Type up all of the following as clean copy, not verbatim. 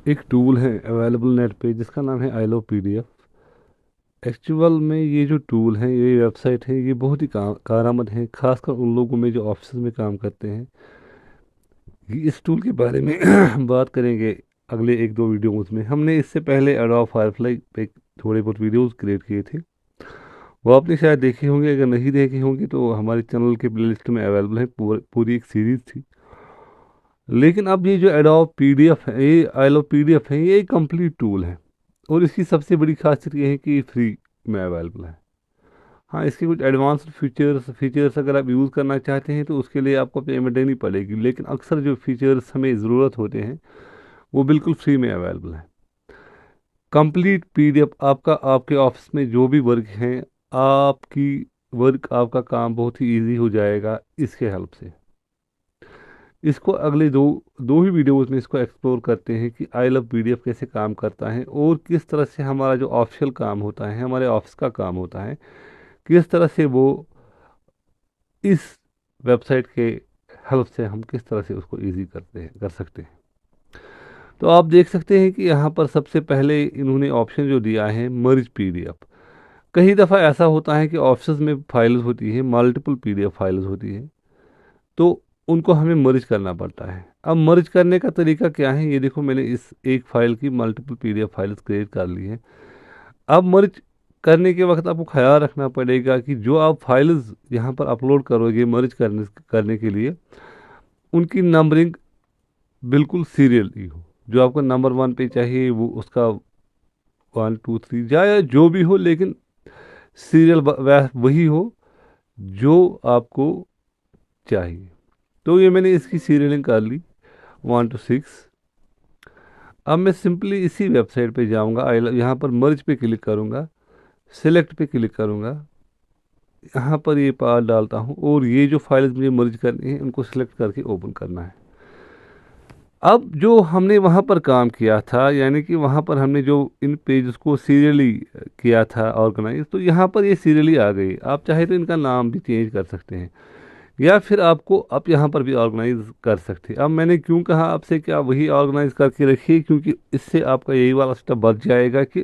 एक टूल है available net पे जिसका नाम है आई लव पीडीएफ। एक्चुअल में ये जो टूल है, ये वेबसाइट है, ये बहुत ही कारआमद है, खासकर उन लोगों में जो ऑफिस में काम करते हैं। इस टूल के बारे में बात करेंगे अगले एक दो वीडियोस में। हमने इससे पहले एडोब फायरफ्लाई पे थोड़े बहुत वीडियोस क्रिएट किए थे, वो आपने शायद देखे होंगे। अगर नहीं देखे होंगे तो हमारे चैनल के प्लेलिस्ट में अवेलेबल है, पूरी एक सीरीज थी। लेकिन अब ये जो एडोब पीडीएफ है, ये आई लव पीडीएफ है, ये एक कंप्लीट टूल है। और इसकी सबसे बड़ी खासियत ये है कि ये फ्री में अवेलेबल है। हाँ, इसके कुछ एडवांस्ड फीचर्स अगर आप यूज़ करना चाहते हैं तो उसके लिए आपको पेमेंट देनी पड़ेगी, लेकिन अक्सर जो फीचर्स हमें ज़रूरत होते हैं वो बिल्कुल फ्री में अवेलेबल है। कंप्लीट पीडीएफ आपका, आपके ऑफिस में जो भी वर्क हैं, आपकी आपका काम बहुत ही इजी हो जाएगा इसके हेल्प से। इसको अगले दो दो ही वीडियोस में इसको एक्सप्लोर करते हैं कि आई लव पीडीएफ कैसे काम करता है और किस तरह से हमारा जो ऑफिशियल काम होता है, हमारे ऑफिस का काम होता है, किस तरह से वो इस वेबसाइट के हेल्प से हम किस तरह से उसको इजी कर सकते हैं। तो आप देख सकते हैं कि यहाँ पर सबसे पहले इन्होंने ऑप्शन जो दिया है मर्ज पीडीएफ। कई दफ़ा ऐसा होता है कि ऑफिस में फाइल्स होती है, मल्टीपल पीडीएफ फाइल्स होती है, तो उनको हमें मर्ज करना पड़ता है। अब मर्ज करने का तरीका क्या है, ये देखो मैंने इस एक फाइल की मल्टीपल पीडीएफ फाइल्स क्रिएट कर ली है। अब मर्ज करने के वक्त आपको ख्याल रखना पड़ेगा कि जो आप फाइल्स यहाँ पर अपलोड करोगे मर्ज करने के लिए, उनकी नंबरिंग बिल्कुल सीरियली हो। जो आपको नंबर वन पे चाहिए वो उसका वन टू थ्री या जो भी हो, लेकिन सीरियल वही हो जो आपको चाहिए। तो ये मैंने इसकी सीरियलिंग कर ली 1 to 6। अब मैं सिंपली इसी वेबसाइट पे जाऊंगा, आई यहाँ पर मर्ज पे क्लिक करूंगा, सिलेक्ट पे क्लिक करूंगा, यहाँ पर ये पाथ डालता हूँ और ये जो फाइल्स मुझे मर्ज करनी है उनको सिलेक्ट करके ओपन करना है। अब जो हमने वहाँ पर काम किया था, यानी कि वहाँ पर हमने जो इन पेजेस को सीरियली किया था ऑर्गेनाइज, तो यहाँ पर ये सीरियली आ गई। आप चाहे तो इनका नाम भी चेंज कर सकते हैं या फिर आपको आप यहाँ पर भी ऑर्गेनाइज कर सकते हैं। अब मैंने क्यों कहा आपसे कि आप वही ऑर्गेनाइज करके रखिए, क्योंकि इससे आपका यही वाला स्टेप बच जाएगा कि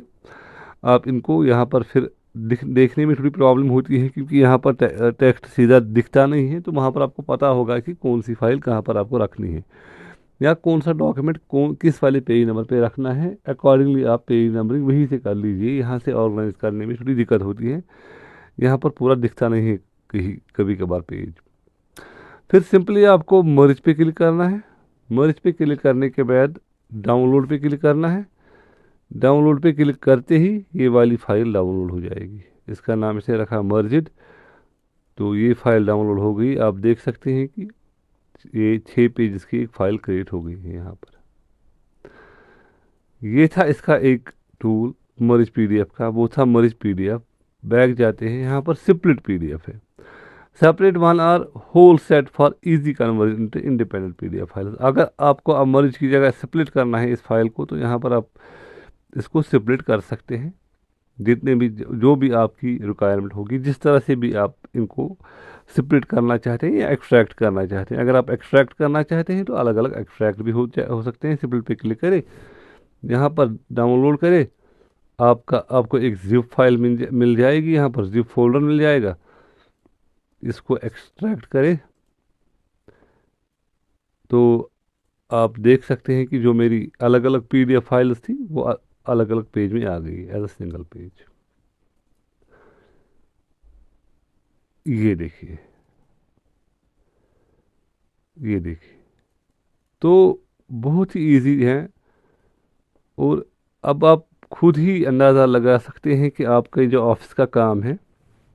आप इनको यहाँ पर फिर देखने में थोड़ी प्रॉब्लम होती है, क्योंकि यहाँ पर टेक्स्ट सीधा दिखता नहीं है। तो वहाँ पर आपको पता होगा कि कौन सी फाइल कहाँ पर आपको रखनी है या कौन सा डॉक्यूमेंट कौन किस वाले पेज नंबर पे रखना है। अकॉर्डिंगली आप पेज नंबरिंग वहीं से कर लीजिए। यहाँ से ऑर्गेनाइज करने में थोड़ी दिक्कत होती है, यहाँ पर पूरा दिखता नहीं है कहीं कभी कभार पेज। फिर सिंपली आपको मर्ज पे क्लिक करना है। मर्ज पे क्लिक करने के बाद डाउनलोड पे क्लिक करना है। डाउनलोड पे क्लिक करते ही ये वाली फाइल डाउनलोड हो जाएगी। इसका नाम इसे रखा मर्जिड। तो ये फाइल डाउनलोड हो गई। आप देख सकते हैं कि ये 6 पेज की एक फाइल क्रिएट हो गई है यहाँ पर। ये था इसका एक टूल मर्ज पीडीएफ का, वो था मर्ज पीडीएफ। बैक जाते हैं, यहाँ पर स्प्लिट पीडीएफ है। Separate one or whole set for easy conversion into independent PDF file. अगर आपको अब मर्ज की जगह स्प्लिट करना है इस फाइल को, तो यहाँ पर आप इसको स्प्लिट कर सकते हैं जितने भी जो भी आपकी रिक्वायरमेंट होगी, जिस तरह से भी आप इनको स्प्लिट करना चाहते हैं या एक्सट्रैक्ट करना चाहते हैं। अगर आप एक्सट्रैक्ट करना चाहते हैं तो अलग अलग एक्सट्रैक्ट भी हो सकते हैं। स्प्लिट पे क्लिक करें, यहाँ पर डाउनलोड करें, आपका आपको एक जिप फाइल मिल जाएगी, यहाँ पर जिप फोल्डर मिल जाएगा। इसको एक्सट्रैक्ट करें तो आप देख सकते हैं कि जो मेरी अलग अलग पीडीएफ फाइल्स थी वो अलग अलग पेज में आ गई एज अ सिंगल पेज। ये देखिए, ये देखिए। तो बहुत ही इजी है। और अब आप खुद ही अंदाज़ा लगा सकते हैं कि आपका जो ऑफिस का काम है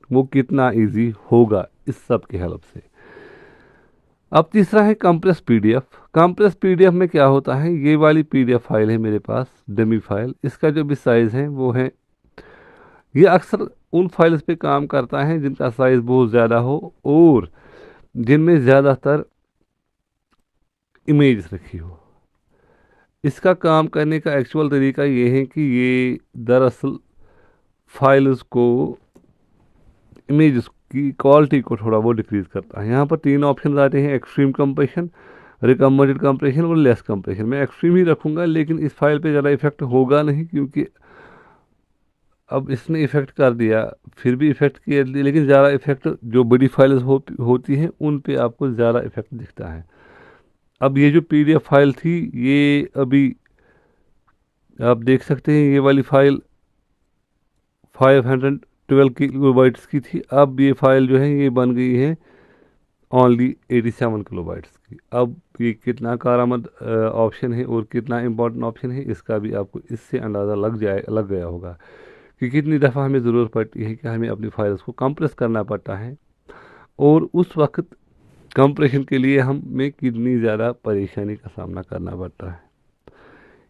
वो कितना इजी होगा इस सब की हेल्प से। अब तीसरा है कंप्रेस पीडीएफ। कंप्रेस पीडीएफ में क्या होता है, ये वाली पीडीएफ फाइल है मेरे पास, डमी फाइल। इसका जो भी साइज़ है वो है, ये अक्सर उन फाइल्स पे काम करता है जिनका साइज़ बहुत ज़्यादा हो और जिनमें ज़्यादातर इमेज रखी हो। इसका काम करने का एक्चुअल तरीका ये है कि ये दरअसल फाइल्स को, इमेज की क्वालिटी को थोड़ा वो डिक्रीज करता है। यहाँ पर 3 ऑप्शन आते हैं, एक्सट्रीम कंप्रेशन, रिकमेंडेड कंप्रेशन और लेस कंप्रेशन। मैं एक्सट्रीम ही रखूँगा, लेकिन इस फाइल पे ज़्यादा इफेक्ट होगा नहीं, क्योंकि अब इसने इफेक्ट कर दिया, फिर भी इफेक्ट किया, लेकिन ज़्यादा इफेक्ट जो बड़ी फाइल्स होती हैं उन पे आपको ज़्यादा इफेक्ट दिखता है। अब ये जो पीडीएफ फाइल थी, ये अभी आप देख सकते हैं, ये वाली फाइल 512 किलोबाइट्स की थी। अब ये फाइल जो है ये बन गई है ओनली 87 किलोबाइट्स की। अब ये कितना कारामद ऑप्शन है और कितना इम्पोर्टेंट ऑप्शन है, इसका भी आपको इससे अंदाज़ा लग गया होगा कि कितनी दफ़ा हमें ज़रूरत पड़ती है कि हमें अपनी फाइल्स को कंप्रेस करना पड़ता है, और उस वक्त कंप्रेशन के लिए हमें कितनी ज़्यादा परेशानी का सामना करना पड़ता है।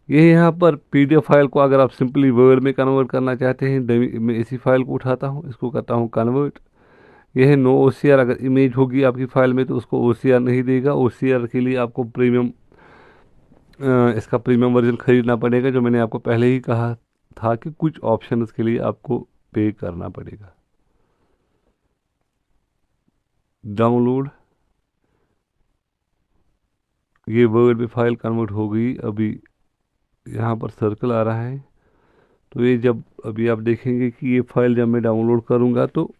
ये यहाँ पर पीडीएफ फाइल को अगर आप सिंपली वर्ड में कन्वर्ट करना चाहते हैं, मैं इसी फाइल को उठाता हूँ, इसको करता हूँ कन्वर्ट। यह है नो ओसीआर। अगर इमेज होगी आपकी फाइल में तो उसको ओसीआर नहीं देगा। ओसीआर के लिए आपको प्रीमियम इसका प्रीमियम वर्जन खरीदना पड़ेगा, जो मैंने आपको पहले ही कहा था कि कुछ ऑप्शंस के लिए आपको पे करना पड़ेगा। डाउनलोड, ये वर्ड में फाइल कन्वर्ट हो गई। अभी यहाँ पर सर्कल आ रहा है, तो ये जब अभी आप देखेंगे कि ये फाइल जब मैं डाउनलोड करूँगा तो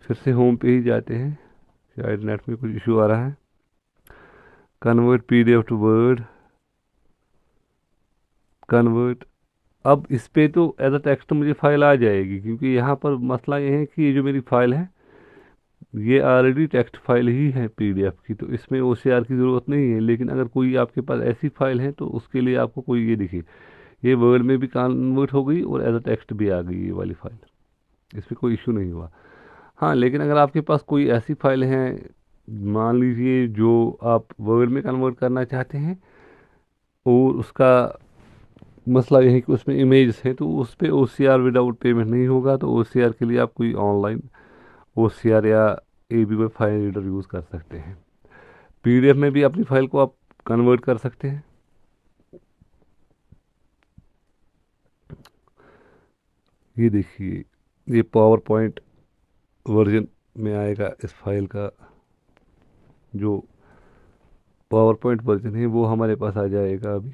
फिर से होम पे ही जाते हैं, शायद नेट में कुछ इशू आ रहा है। Convert PDF to word, convert. अब इस पे तो एज अ टेक्स्ट मुझे फाइल आ जाएगी, क्योंकि यहाँ पर मसला ये है कि ये जो मेरी फाइल है ये ऑलरेडी टेक्स्ट फाइल ही है पीडीएफ की, तो इसमें ओसीआर की ज़रूरत नहीं है। लेकिन अगर कोई आपके पास ऐसी फाइल है तो उसके लिए आपको कोई, ये देखिए, ये वर्ड में भी कन्वर्ट हो गई और एज अ टेक्स्ट भी आ गई ये वाली फाइल, इसमें कोई इशू नहीं हुआ। हाँ, लेकिन अगर आपके पास कोई ऐसी फाइल है, मान लीजिए जो आप वर्ड में कन्वर्ट करना चाहते हैं, और उसका मसला ये है कि उसमें इमेज है, तो उस पर ओसीआर विदाउट पेमेंट नहीं होगा। तो ओसीआर के लिए आप कोई ऑनलाइन ओसीआर या एबीवाई फाइल रीडर यूज़ कर सकते हैं। पीडीएफ में भी अपनी फाइल को आप कन्वर्ट कर सकते हैं। ये देखिए, ये पावर पॉइंट वर्जन में आएगा इस फाइल का, जो पावर पॉइंट वर्जन है वो हमारे पास आ जाएगा अभी।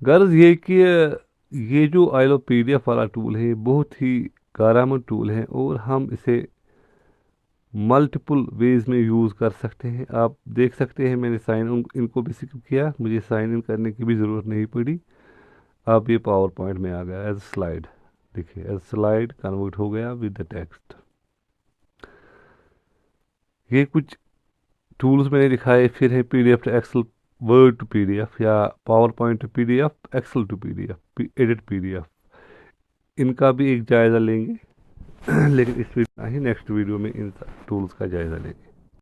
गर्ज ये कि ये जो आइलो पीडीएफ वाला टूल है, ये बहुत ही कारगर टूल है, और हम इसे मल्टीपल वेज में यूज़ कर सकते हैं। आप देख सकते हैं, मैंने साइन इनको भी स्किप किया, मुझे साइन इन करने की भी ज़रूरत नहीं पड़ी। अब ये पावर पॉइंट में आ गया एज स्लाइड। देखिए, एज स्लाइड कन्वर्ट हो गया विद द टेक्स्ट। ये कुछ टूल्स मैंने दिखाए। फिर है PDF to Excel, Word to PDF, या PowerPoint to PDF, Excel to PDF, edit PDF. इनका भी एक जायज़ा लेंगे लेकिन इस वीडियो नहीं, नेक्स्ट वीडियो में इन टूल्स का जायज़ा लेंगे।